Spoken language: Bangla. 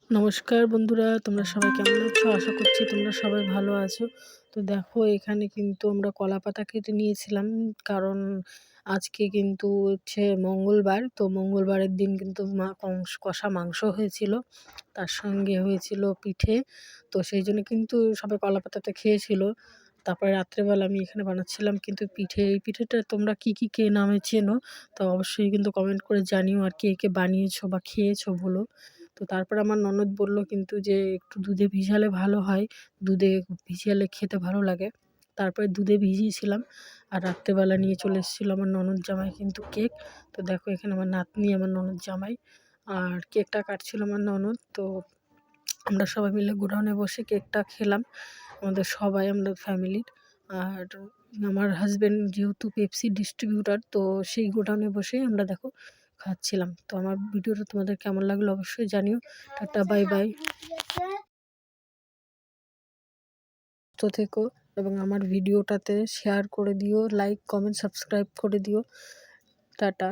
নমস্কার বন্ধুরা, তোমরা সবাই কেমন আছো? আশা করছি তোমরা সবাই ভালো আছো। তো দেখো এখানে কিন্তু আমরা কলাপাতা কেটে নিয়েছিলাম। কারণ আজকে কিন্তু হচ্ছে মঙ্গলবার। তো মঙ্গলবারের দিন কিন্তু কষা মাংস হয়েছিল। তার সঙ্গে হয়েছিল পিঠে। তো সেই জন্য কিন্তু সবাই কলাপাতাটা খেয়েছিল। তারপরে রাত্রেবেলা আমি এখানে বানাচ্ছিলাম কিন্তু পিঠে। এই পিঠেটা তোমরা কে নামে চেনো? তো অবশ্যই কিন্তু কমেন্ট করে জানিও, আর কে বানিয়েছো বা খেয়েছো বলো। তো তারপরে আমার ননদ বলল কিন্তু যে একটু দুধে ভিজালে ভালো হয়, দুধে ভিজালে খেতে ভালো লাগে। তারপরে দুধে ভিজিয়েছিলাম। আর রাত্রেবেলা নিয়ে চলে এসেছিলো আমার ননদ জামাই কিন্তু কেক। তো দেখো এখানে আমার নাতনি, আমার ননদ জামাই, আর কেকটা কাটছিল আমার ননদ। তো আমরা সবাই মিলে গোডাউনে বসে কেকটা খেলাম, আমরা ফ্যামিলির। আর আমার হাজব্যান্ড যেহেতু পেপসি ডিস্ট্রিবিউটার, তো সেই গোডাউনে বসেই আমরা দেখো খাচ্ছিলাম। তো আমার ভিডিওটা তোমাদের কেমন লাগলো অবশ্যই জানিও। Tata, bye bye. সুস্থ থেকো এবং আমার ভিডিওটাতে শেয়ার করে দিও, লাইক কমেন্ট সাবস্ক্রাইব করে দিও। টাটা।